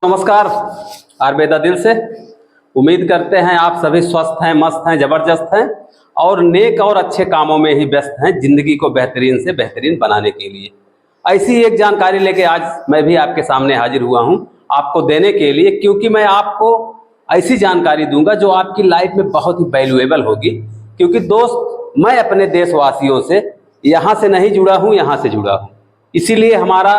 नमस्कार। आयुर्वेदा दिल से उम्मीद करते हैं आप सभी स्वस्थ हैं, मस्त हैं, जबरदस्त हैं और नेक और अच्छे कामों में ही व्यस्त हैं जिंदगी को बेहतरीन से बेहतरीन बनाने के लिए। ऐसी एक जानकारी लेके आज मैं भी आपके सामने हाजिर हुआ हूं आपको देने के लिए, क्योंकि मैं आपको ऐसी जानकारी दूंगा जो आपकी लाइफ में बहुत ही वैल्यूएबल होगी। क्योंकि दोस्त, मैं अपने देशवासियों से यहाँ से नहीं जुड़ा हूँ, यहाँ से जुड़ा हूँ। इसीलिए हमारा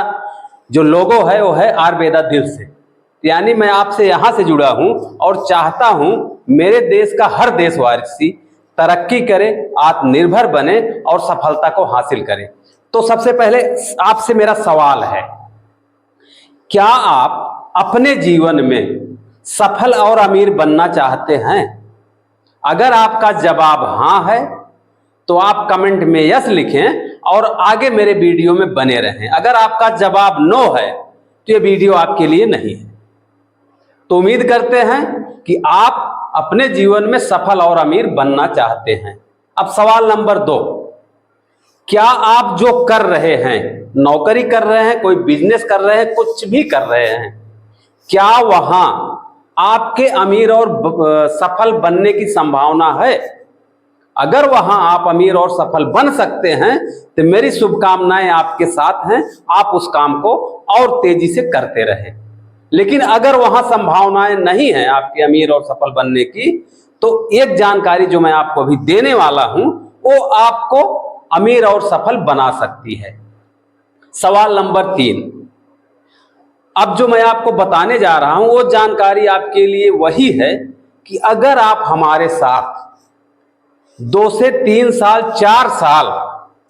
जो लोगो है वो है आयुर्वेदा दिल से, यानी मैं आपसे यहाँ से जुड़ा हूँ और चाहता हूँ मेरे देश का हर देशवासी तरक्की करे, आत्मनिर्भर बने और सफलता को हासिल करे। तो सबसे पहले आपसे मेरा सवाल है, क्या आप अपने जीवन में सफल और अमीर बनना चाहते हैं? अगर आपका जवाब हाँ है तो आप कमेंट में यस लिखें और आगे मेरे वीडियो में बने रहें। अगर आपका जवाब नो है तो ये वीडियो आपके लिए नहीं है। तो उम्मीद करते हैं कि आप अपने जीवन में सफल और अमीर बनना चाहते हैं। अब सवाल नंबर 2, क्या आप जो कर रहे हैं, नौकरी कर रहे हैं, कोई बिजनेस कर रहे हैं, कुछ भी कर रहे हैं, क्या वहां आपके अमीर और सफल बनने की संभावना है? अगर वहां आप अमीर और सफल बन सकते हैं तो मेरी शुभकामनाएं आपके साथ हैं, आप उस काम को और तेजी से करते रहें। लेकिन अगर वहां संभावनाएं नहीं हैं आपके अमीर और सफल बनने की, तो एक जानकारी जो मैं आपको अभी देने वाला हूं वो आपको अमीर और सफल बना सकती है। सवाल नंबर 3, अब जो मैं आपको बताने जा रहा हूं वो जानकारी आपके लिए वही है कि अगर आप हमारे साथ 2 से 3 साल, 4 साल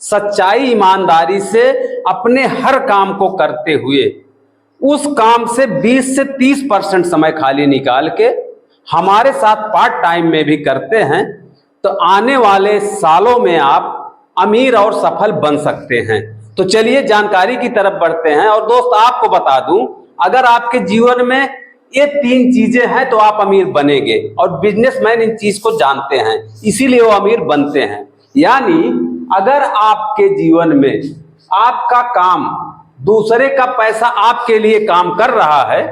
सच्चाई ईमानदारी से अपने हर काम को करते हुए उस काम से 20 से 30% समय खाली निकाल के हमारे साथ पार्ट टाइम में भी करते हैं, तो आने वाले सालों में आप अमीर और सफल बन सकते हैं। तो चलिए जानकारी की तरफ बढ़ते हैं। और दोस्त, आपको बता दूं, अगर आपके जीवन में ये 3 चीजें हैं तो आप अमीर बनेंगे। और बिजनेसमैन इन चीज को जानते हैं, इसीलिए वो अमीर बनते हैं। यानी अगर आपके जीवन में आपका काम, दूसरे का पैसा आपके लिए काम कर रहा है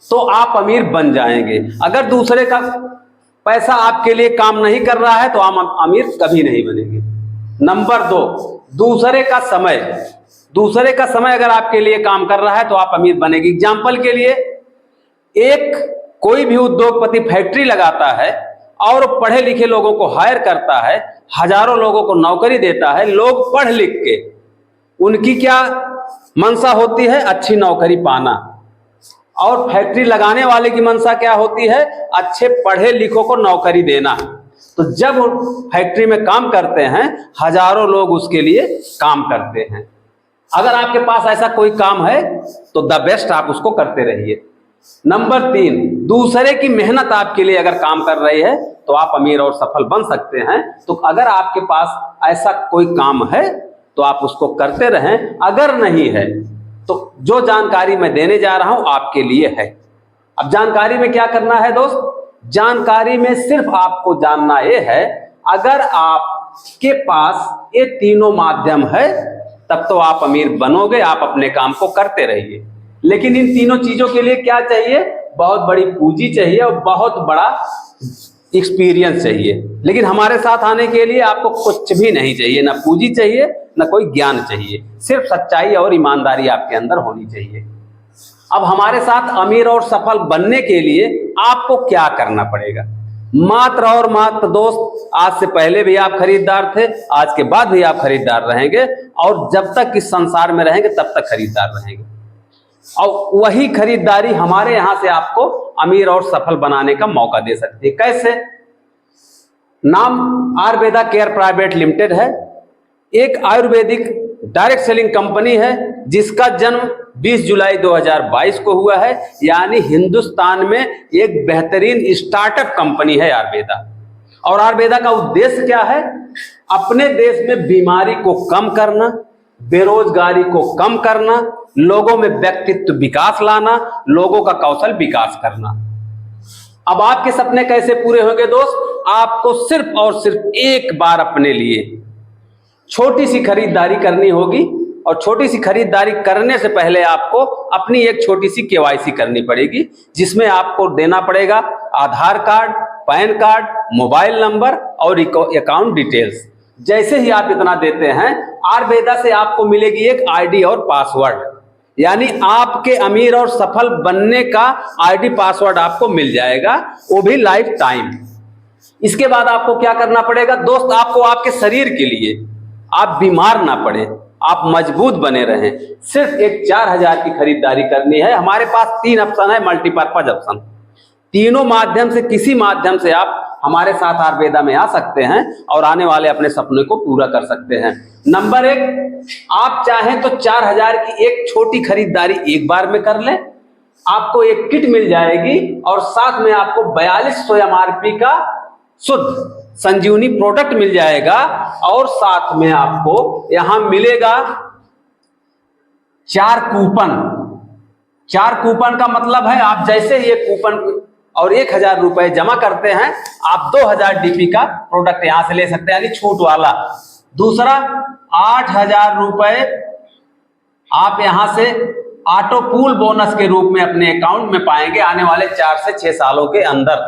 तो आप अमीर बन जाएंगे। अगर दूसरे का पैसा आपके लिए काम नहीं कर रहा है तो आप अमीर कभी नहीं बनेंगे। नंबर 2, दूसरे का समय अगर आपके लिए काम कर रहा है तो आप अमीर बनेंगे। एग्जाम्पल के लिए, कोई भी उद्योगपति फैक्ट्री लगाता है और पढ़े लिखे लोगों को हायर करता है, हजारों लोगों को नौकरी देता है। लोग पढ़ लिख के, उनकी क्या मंशा होती है? अच्छी नौकरी पाना। और फैक्ट्री लगाने वाले की मंशा क्या होती है? अच्छे पढ़े लिखों को नौकरी देना। तो जब फैक्ट्री में काम करते हैं, हजारों लोग उसके लिए काम करते हैं। अगर आपके पास ऐसा कोई काम है तो द बेस्ट, आप उसको करते रहिए। नंबर 3, दूसरे की मेहनत आपके लिए अगर काम कर रही है तो आप अमीर और सफल बन सकते हैं। तो अगर आपके पास ऐसा कोई काम है तो आप उसको करते रहें। अगर नहीं है तो जो जानकारी मैं देने जा रहा हूं आपके लिए है। अब जानकारी में क्या करना है दोस्त? जानकारी में सिर्फ आपको जानना यह है, अगर आपके पास ये तीनों माध्यम है तब तो आप अमीर बनोगे। आप अपने काम को करते रहिए। लेकिन इन तीनों चीजों के लिए क्या चाहिए? बहुत बड़ी पूंजी चाहिए और बहुत बड़ा एक्सपीरियंस चाहिए। लेकिन हमारे साथ आने के लिए आपको कुछ भी नहीं चाहिए, ना पूंजी चाहिए, ना कोई ज्ञान चाहिए। सिर्फ सच्चाई और ईमानदारी आपके अंदर होनी चाहिए। अब हमारे साथ अमीर और सफल बनने के लिए आपको क्या करना पड़ेगा? मात्र और मात्र दोस्त, आज से पहले भी आप खरीदार थे, आज के बाद भी आप खरीदार रहेंगे और जब तक इस संसार में रहेंगे तब तक खरीदार रहेंगे। और वही खरीदारी हमारे यहां से आपको अमीर और सफल बनाने का मौका दे सकती है। कैसे? नाम आयुर्वेदा केयर प्राइवेट लिमिटेड है। एक आयुर्वेदिक डायरेक्ट सेलिंग कंपनी है जिसका जन्म 20 जुलाई 2022 को हुआ है। यानी हिंदुस्तान में एक बेहतरीन स्टार्टअप कंपनी है आयुर्वेदा। और आयुर्वेदा का उद्देश्य क्या है? अपने देश में बीमारी को कम करना, बेरोजगारी को कम करना, लोगों में व्यक्तित्व विकास लाना, लोगों का कौशल विकास करना। अब आपके सपने कैसे पूरे होंगे दोस्त? आपको सिर्फ और सिर्फ एक बार अपने लिए छोटी सी खरीदारी करनी होगी और छोटी सी खरीदारी करने से पहले आपको अपनी एक छोटी सी केवाईसी करनी पड़ेगी, जिसमें आपको देना पड़ेगा Aadhaar card, PAN card, mobile number और अकाउंट डिटेल्स। जैसे ही आप इतना देते हैं, आयुर्वेदा से आपको मिलेगी एक आईडी और पासवर्ड, यानी आपके अमीर और सफल बनने का आईडी पासवर्ड आपको मिल जाएगा, वो भी लाइफ टाइम। इसके बाद आपको क्या करना पड़ेगा दोस्त, आपको आपके शरीर के लिए आप बीमार ना पड़े, आप मजबूत बने रहें, सिर्फ एक 4000 की खरीदारी करनी है। हमारे पास 3 ऑप्शन है, मल्टीपर्पज ऑप्शन। तीनों माध्यम से किसी माध्यम से आप हमारे साथ आयुर्वेदा में आ सकते हैं और आने वाले अपने सपने को पूरा कर सकते हैं। नंबर 1, आप चाहें तो 4000 की एक छोटी खरीदारी एक बार में कर लें, आपको एक किट मिल जाएगी और साथ में आपको 4200 MRP का शुद्ध संजीवनी प्रोडक्ट मिल जाएगा और साथ में आपको यहां मिलेगा 4 कूपन। 4 कूपन का मतलब है, आप जैसे ही एक कूपन और 1000 रुपए जमा करते हैं, आप 2000 DP का प्रोडक्ट यहां से ले सकते हैं, यानी छूट वाला। दूसरा, 8000 रुपए आप यहां से ऑटो पूल बोनस के रूप में अपने अकाउंट में पाएंगे आने वाले 4 से 6 सालों के अंदर।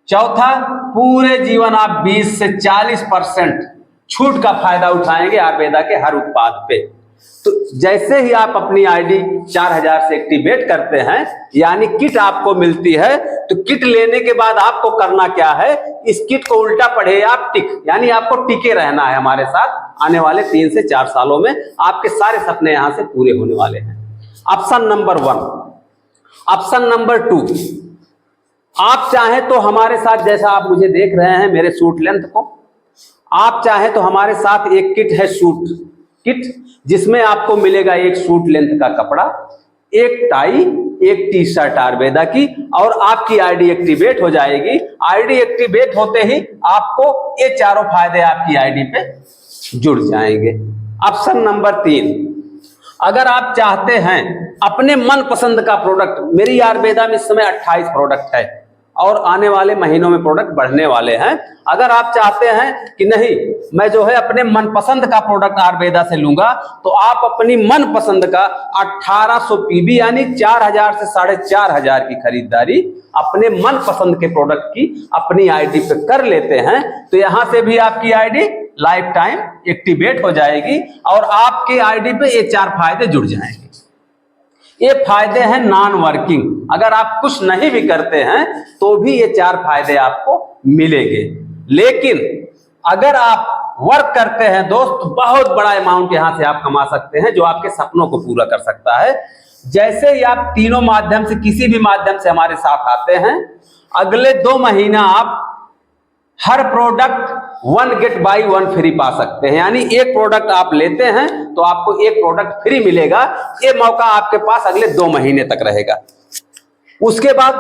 चौथा, पूरे जीवन आप 20 से 40% छूट का फायदा उठाएंगे आयुर्वेदा के हर उत्पाद पे। तो जैसे ही आप अपनी आईडी 4000 से एक्टिवेट करते हैं, यानी किट आपको मिलती है, तो किट लेने के बाद आपको करना क्या है, इस किट को उल्टा पढ़े आप टिक, यानी आपको टिके रहना है हमारे साथ आने वाले 3 से 4 सालों में। आपके सारे सपने यहां से पूरे होने वाले हैं। Option number 1। ऑप्शन नंबर 2, आप चाहें तो हमारे साथ, जैसा आप मुझे देख रहे हैं मेरे सूट लेंथ को, आप चाहें तो हमारे साथ एक किट है सूट किट, जिसमें आपको मिलेगा एक सूट लेंथ का कपड़ा, एक टाई, एक टी शर्ट आयुर्वेदा की, और आपकी आईडी एक्टिवेट हो जाएगी। आईडी एक्टिवेट होते ही आपको ये चारों फायदे आपकी आईडी पे जुड़ जाएंगे। ऑप्शन नंबर 3, अगर आप चाहते हैं अपने मनपसंद का प्रोडक्ट, मेरी आयुर्वेदा में इस समय 28 प्रोडक्ट है और आने वाले महीनों में प्रोडक्ट बढ़ने वाले हैं। अगर आप चाहते हैं कि नहीं, मैं जो है अपने मनपसंद का प्रोडक्ट आयुर्वेदा से लूंगा, तो आप अपनी मनपसंद का 1800 PB यानी 4000 से 4500 की खरीदारी अपने मनपसंद के प्रोडक्ट की अपनी आईडी पे कर लेते हैं, तो यहां से भी आपकी आईडी लाइफ टाइम एक्टिवेट हो जाएगी और आपके आईडी पे ये 4 फायदे जुड़ जाएंगे। ये फायदे हैं नॉन वर्किंग, अगर आप कुछ नहीं भी करते हैं तो भी ये 4 फायदे आपको मिलेंगे। लेकिन अगर आप वर्क करते हैं दोस्त, बहुत बड़ा अमाउंट यहां से आप कमा सकते हैं, जो आपके सपनों को पूरा कर सकता है। जैसे ही आप तीनों माध्यम से, किसी भी माध्यम से हमारे साथ आते हैं, अगले 2 महीना आप हर प्रोडक्ट 1 गेट बाई 1 फ्री पा सकते हैं, यानी एक प्रोडक्ट आप लेते हैं तो आपको एक प्रोडक्ट फ्री मिलेगा। ये मौका आपके पास अगले 2 महीने तक रहेगा। उसके बाद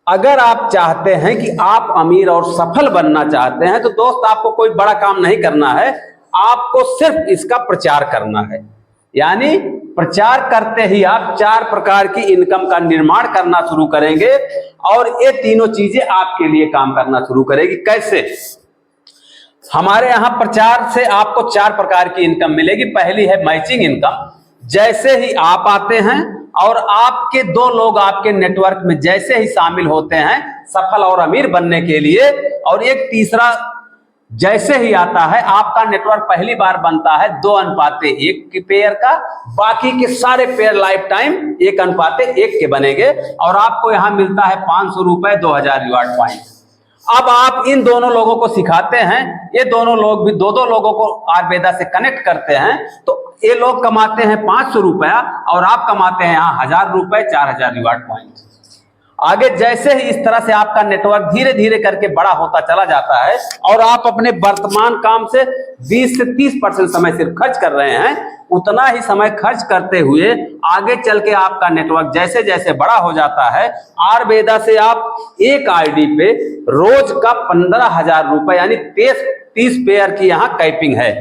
अगर आप चाहते हैं कि आप अमीर और सफल बनना चाहते हैं, तो दोस्त आपको कोई बड़ा काम नहीं करना है, आपको सिर्फ इसका प्रचार करना है। यानी प्रचार करते ही आप 4 प्रकार की इनकम का निर्माण करना शुरू करेंगे और ये तीनों चीजें आपके लिए काम करना शुरू करेगी। कैसे? हमारे यहां प्रचार से आपको 4 प्रकार की इनकम मिलेगी। पहली है मैचिंग इनकम। जैसे ही आप आते हैं और आपके 2 लोग आपके नेटवर्क में जैसे ही शामिल होते हैं सफल और अमीर बनने के लिए, और एक तीसरा जैसे ही आता है, आपका नेटवर्क पहली बार बनता है 2:1 के पेयर का, बाकी के सारे पेयर लाइफ टाइम 1:1 के बनेंगे और आपको यहां मिलता है 500 रुपए, 2000 रिवार्ड पॉइंट। अब आप इन दोनों लोगों को सिखाते हैं, ये दोनों लोग भी 2-2 लोगों को आयुर्वेदा से कनेक्ट करते हैं, तो ये लोग कमाते हैं 500 रुपया और आप कमाते हैं यहाँ 1000 रुपए, 4000 रिवार्ड पॉइंट। आगे जैसे ही इस तरह से आपका नेटवर्क धीरे धीरे करके बड़ा होता चला जाता है और आप अपने वर्तमान काम से 20 से 30% समय सिर्फ खर्च कर रहे हैं, उतना ही समय खर्च करते हुए आगे चल के आपका नेटवर्क जैसे जैसे बड़ा हो जाता है, आयुर्वेदा से आप एक आईडी पे रोज का 15,000 रुपए यानी 30 पेयर की यहाँ कैपिंग है।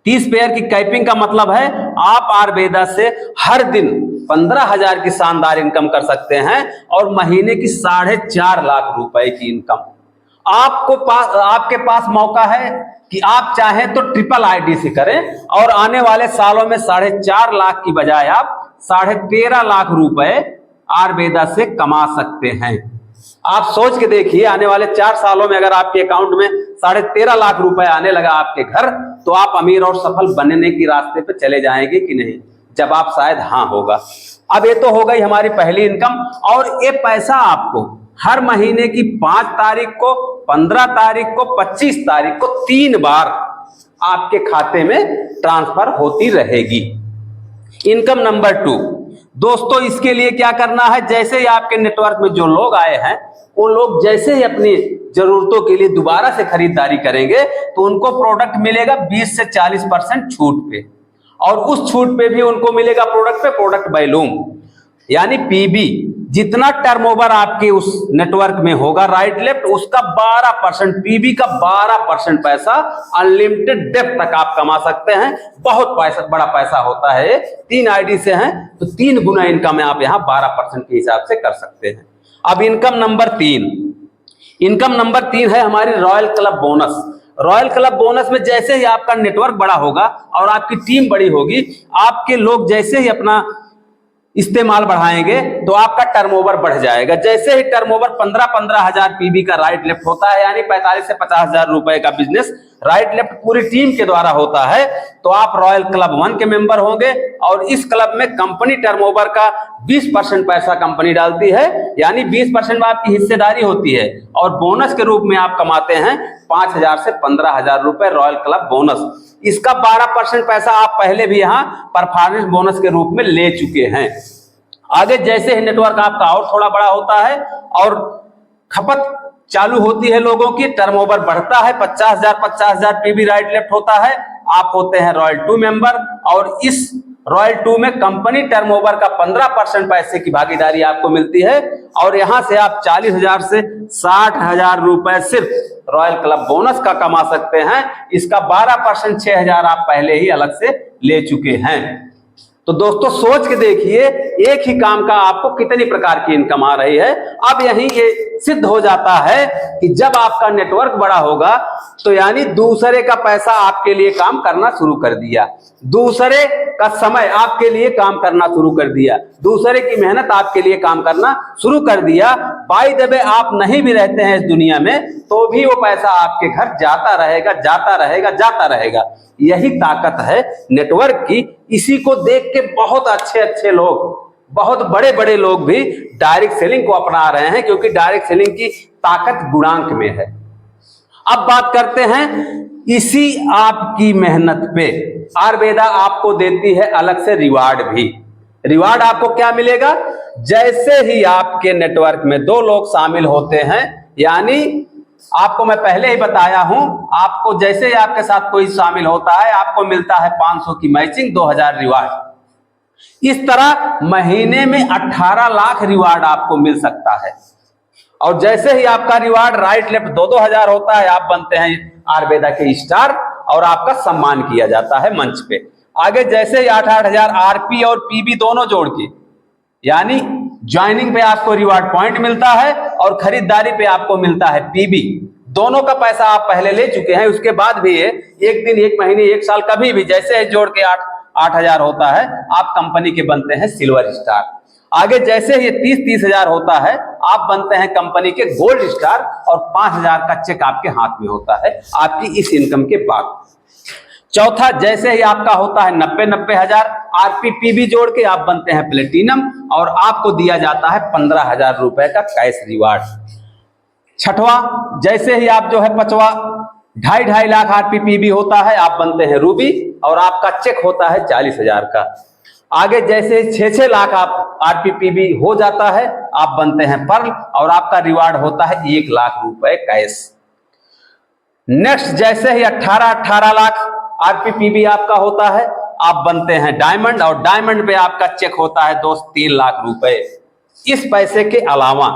30 पेयर की कैपिंग का मतलब है आप आयुर्वेदा से हर दिन 15,000 की शानदार इनकम कर सकते हैं और महीने की 4.5 लाख रुपए की इनकम। आपके पास मौका है कि आप चाहें तो ट्रिपल आईडीसी करें और आने वाले सालों में 4.5 लाख की बजाय आप 13.5 लाख रुपए आयुर्वेदा से कमा सकते हैं। आप सोच के देखिए, आने वाले 4 सालों में अगर आपके अकाउंट में 13.5 लाख रुपए आने लगा आपके घर, तो आप अमीर और सफल बनने की रास्ते पे चले जाएंगे कि नहीं? जवाब शायद हाँ होगा। अब ये तो हो गई हमारी पहली इनकम, और ये पैसा आपको हर महीने की 5 तारीख को, 15 तारीख को, 25 तारीख को 3 बार आपके खाते में ट्रांसफर होती रहेगी। इनकम नंबर 2, दोस्तों इसके लिए क्या करना है, जैसे ही आपके नेटवर्क में जो लोग आए हैं, वो लोग जैसे ही अपनी जरूरतों के लिए दोबारा से खरीदारी करेंगे तो उनको प्रोडक्ट मिलेगा 20 से 40% छूट पे, और उस छूट पे भी उनको मिलेगा प्रोडक्ट पे प्रोडक्ट वैल्यूम, यानी पीबी। जितना टर्नओवर आपके उस नेटवर्क में होगा राइट लेफ्ट, उसका 12%, पीबी का 12% पैसा अनलिमिटेड डेप्थ तक आप कमा सकते हैं। बहुत पैसा, बड़ा पैसा होता है। 3 आईडी से हैं तो 3 गुना इनकम आप यहाँ 12% के हिसाब से कर सकते हैं। अब इनकम नंबर 3 है हमारी royal club bonus. Royal club bonus में जैसे ही आपका नेटवर्क बड़ा होगा और आपकी टीम बड़ी होगी, आपके लोग जैसे ही अपना इस्तेमाल बढ़ाएंगे तो आपका टर्नओवर बढ़ जाएगा। जैसे ही टर्नओवर 15-15 हजार पीबी का राइट लेफ्ट होता है, यानी 45 से 50 हजार रुपए का बिजनेस राइट लेफ्ट पूरी टीम के द्वारा होता है, तो आप रॉयल क्लब 1 के मेंबर होंगे। और इस क्लब में कंपनी टर्नओवर का 20% पैसा कंपनी डालती है, यानी 20% में आपकी हिस्सेदारी होती है, और बोनस के रूप में आप कमाते हैं 5,000 से 15,000 रुपए रॉयल क्लब बोनस। इसका 12% पैसा आप पहले भी यहाँ परफॉर्मेंस बोनस के रूप में ले चुके हैं। आगे जैसे ही नेटवर्क आपका और थोड़ा बड़ा होता है और खपत चालू होती है लोगों की, टर्नओवर बढ़ता है, 50,000 पीबी राइट लेफ्ट होता है, आप होते हैं रॉयल 2 मेंबर। और इस रॉयल 2 में कंपनी टर्नओवर का 15% पैसे की भागीदारी आपको मिलती है, और यहां से आप 40,000 से 60,000 रुपए सिर्फ रॉयल क्लब बोनस का कमा सकते हैं। इसका 12% 6,000 आप पहले ही अलग से ले चुके हैं। तो दोस्तों सोच के देखिए, एक ही काम का आपको कितनी प्रकार की इनकम आ रही है। अब यही ये सिद्ध हो जाता है कि जब आपका नेटवर्क बड़ा होगा तो यानी दूसरे का पैसा आपके लिए काम करना शुरू कर दिया, दूसरे का समय आपके लिए काम करना शुरू कर दिया, दूसरे की मेहनत आपके लिए काम करना शुरू कर दिया। बाय द वे आप नहीं भी रहते हैं इस दुनिया में तो भी वो पैसा आपके घर जाता रहेगा, जाता रहेगा, जाता रहेगा। यही ताकत है नेटवर्क की। इसी को देख के बहुत अच्छे लोग, बहुत बड़े लोग भी डायरेक्ट सेलिंग को अपना रहे हैं, क्योंकि डायरेक्ट सेलिंग की ताकत गुणांक में है। अब बात करते हैं इसी आपकी मेहनत पे आयुर्वेदा आपको देती है अलग से रिवार्ड भी। रिवार्ड आपको क्या मिलेगा, जैसे ही आपके नेटवर्क में 2 लोग शामिल होते हैं, यानी आपको मैं पहले ही बताया हूं, आपको जैसे ही आपके साथ कोई शामिल होता है आपको मिलता है 500 की मैचिंग, 2000 रिवार्ड। इस तरह महीने में 18 लाख रिवार्ड आपको मिल सकता है। और जैसे ही आपका रिवार्ड राइट लेफ्ट 2-2 हजार होता है, आप बनते हैं आयुर्वेदा के स्टार और आपका सम्मान किया जाता है मंच पे। आगे जैसे ही 8-8 हजार आरपी और पीबी दोनों जोड़ के, यानी ज्वाइनिंग पे आपको रिवार्ड पॉइंट मिलता है और खरीदारी पे आपको मिलता है पीबी। दोनों का पैसा आप पहले ले चुके हैं, उसके बाद भी ये 1 दिन, 1 महीने, 1 साल कभी भी जैसे ही जोड़ के 8 हजार होता है, आप कंपनी के बनते हैं सिल्वर स्टार। आगे जैसे ही 30-30 हजार होता है, आप बनते हैं कंपनी के गोल्ड स्टार और 5,000 का चेक आपके हाथ में होता है आपकी इस इनकम के बाद। चौथा, जैसे ही आपका होता है 90-90 हजार आरपीपीबी जोड़ के आप बनते हैं प्लेटिनम और आपको दिया जाता है 15,000 रुपए का कैश रिवार्ड। छठवां, जैसे ही आप जो है 5वां 2.5 लाख आरपीपीबी होता है, आप बनते हैं रूबी और आपका चेक होता है 40,000 का। आगे जैसे 6-6 लाख आप आरपीपीबी हो जाता है, आप बनते हैं पर्ल और आपका रिवार्ड होता है 1 लाख रुपए कैश। नेक्स्ट, जैसे ही 18 लाख आरपीपीबी आपका होता है, आप बनते हैं डायमंड और डायमंड पे आपका चेक होता है दोस्त 3 लाख रुपए। इस पैसे के अलावा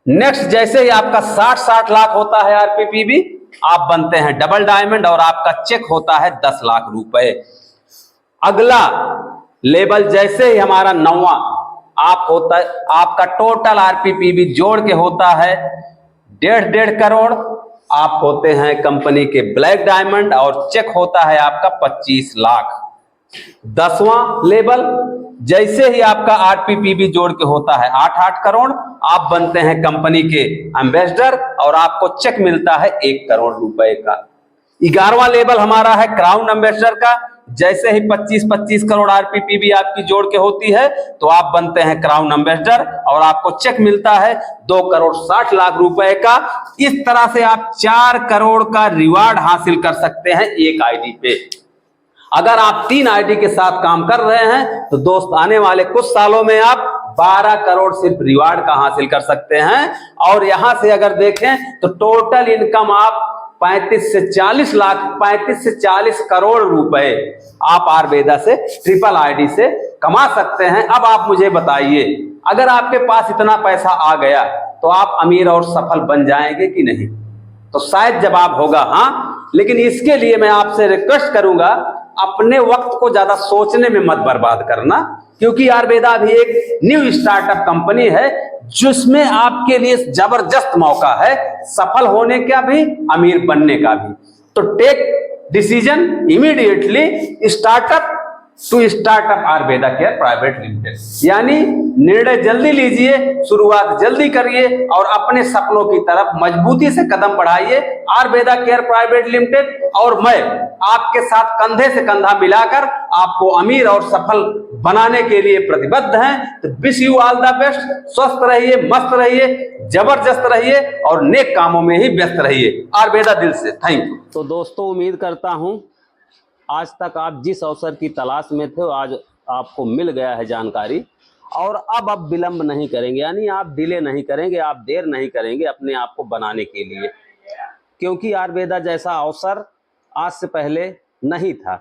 नेक्स्ट, जैसे ही आपका 60 लाख होता है आरपीपीबी, आप बनते हैं डबल डायमंड और आपका चेक होता है 10 लाख रुपए। अगला लेवल जैसे ही हमारा 9वां आप होता है, आपका टोटल आरपीपीबी जोड़ के होता है 1.5 करोड़ आप होते हैं कंपनी के ब्लैक डायमंड और चेक होता है आपका 25 लाख। 10वां लेवल, जैसे ही आपका आरपीपीबी जोड़ के होता है 8 करोड़, आप बनते हैं कंपनी के एम्बेसडर और आपको चेक मिलता है 1 करोड़ रुपए का। 11वां लेवल हमारा है क्राउन एम्बेसडर का। जैसे ही 25 करोड़ आरपीपीबी आपकी जोड़ के होती है तो आप बनते हैं क्राउन एम्बेसडर और आपको चेक मिलता है 2 करोड़ 60 लाख रुपए का। इस तरह से आप 4 करोड़ का रिवार्ड हासिल कर सकते हैं एक आईडी पे। अगर आप 3 आईडी के साथ काम कर रहे हैं तो दोस्त आने वाले कुछ सालों में आप 12 करोड़ सिर्फ रिवार्ड का हासिल कर सकते हैं। और यहां से अगर देखें तो टोटल इनकम आप 35 से 40 करोड़ रुपए आप आयुर्वेदा से ट्रिपल आईडी से कमा सकते हैं। अब आप मुझे बताइए, अगर आपके पास इतना पैसा आ गया तो आप अमीर और सफल बन जाएंगे कि नहीं? तो शायद जवाब होगा हाँ। लेकिन इसके लिए मैं आपसे रिक्वेस्ट करूंगा, अपने वक्त को ज्यादा सोचने में मत बर्बाद करना, क्योंकि आयुर्वेदा भी एक न्यू स्टार्टअप कंपनी है जिसमें आपके लिए जबरदस्त मौका है सफल होने का भी, अमीर बनने का भी। तो take decision immediately startup to startup Ayurveda care private limited, यानी निर्णय जल्दी लीजिए, शुरुआत जल्दी करिए और अपने सपनों की तरफ मजबूती से कदम बढ़ाइए। आयुर्वेदा केयर प्राइवेट लिमिटेड और मैं आपके साथ कंधे से कंधा मिलाकर आपको अमीर और सफल बनाने के लिए प्रतिबद्ध हैं। तो wish you all the best. स्वस्थ रहिए, मस्त रहिए, जबरदस्त रहिए और नेक कामों में ही व्यस्त रहिए। आयुर्वेदा दिल से थैंक यू। तो दोस्तों, उम्मीद करता हूं आज तक आप जिस अवसर की तलाश में थे आज आपको मिल गया है जानकारी, और अब विलंब नहीं करेंगे, यानी आप डिले नहीं करेंगे, आप देर नहीं करेंगे अपने आप को बनाने के लिए, क्योंकि आयुर्वेदा जैसा अवसर आज से पहले नहीं था।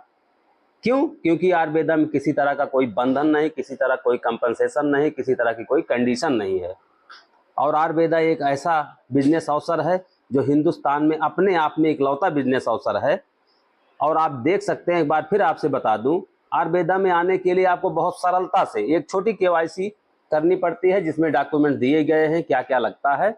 क्यों? क्योंकि आयुर्वेदा में किसी तरह का कोई बंधन नहीं, किसी तरह कोई कंपनसेशन नहीं, किसी तरह की कोई कंडीशन नहीं है। और आयुर्वेदा एक ऐसा बिजनेस अवसर है जो हिंदुस्तान में अपने आप में इकलौता बिजनेस अवसर है। और आप देख सकते हैं, एक बार फिर आपसे बता दूं, आयुर्वेदा में आने के लिए आपको बहुत सरलता से एक छोटी केवाईसी करनी पड़ती है, जिसमें डॉक्यूमेंट दिए गए हैं क्या क्या लगता है।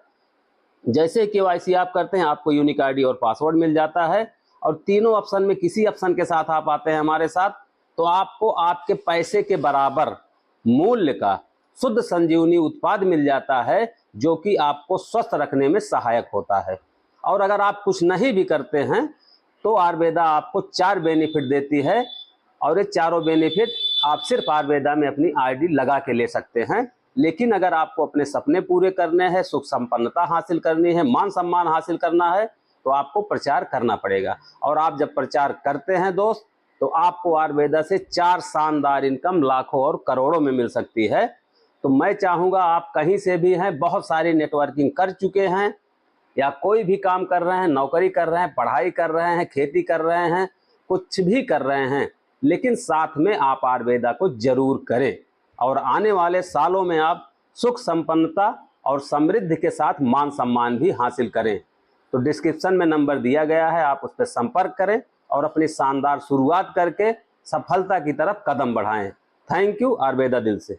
जैसे केवाईसी आप करते हैं आपको यूनिक आईडी और पासवर्ड मिल जाता है, और तीनों ऑप्शन में किसी ऑप्शन के साथ आप आते हैं हमारे साथ तो आपको आपके पैसे के बराबर मूल्य का शुद्ध संजीवनी उत्पाद मिल जाता है, जो कि आपको स्वस्थ रखने में सहायक होता है। और अगर आप कुछ नहीं भी करते हैं तो आयुर्वेदा आपको 4 बेनिफिट देती है, और ये चारों बेनिफिट आप सिर्फ आयुर्वेदा में अपनी आईडी लगा के ले सकते हैं। लेकिन अगर आपको अपने सपने पूरे करने हैं, सुख संपन्नता हासिल करनी है, मान सम्मान हासिल करना है, तो आपको प्रचार करना पड़ेगा। और आप जब प्रचार करते हैं दोस्त, तो आपको आयुर्वेदा से 4 शानदार इनकम लाखों और करोड़ों में मिल सकती है। तो मैं चाहूँगा, आप कहीं से भी हैं, बहुत सारी नेटवर्किंग कर चुके हैं या कोई भी काम कर रहे हैं, नौकरी कर रहे हैं, पढ़ाई कर रहे हैं, खेती कर रहे हैं, कुछ भी कर रहे हैं, लेकिन साथ में आप आयुर्वेदा को जरूर करें और आने वाले सालों में आप सुख संपन्नता और समृद्धि के साथ मान सम्मान भी हासिल करें। तो डिस्क्रिप्शन में नंबर दिया गया है, आप उस पर संपर्क करें और अपनी शानदार शुरुआत करके सफलता की तरफ कदम बढ़ाएं। Thank you. आयुर्वेदा दिल से।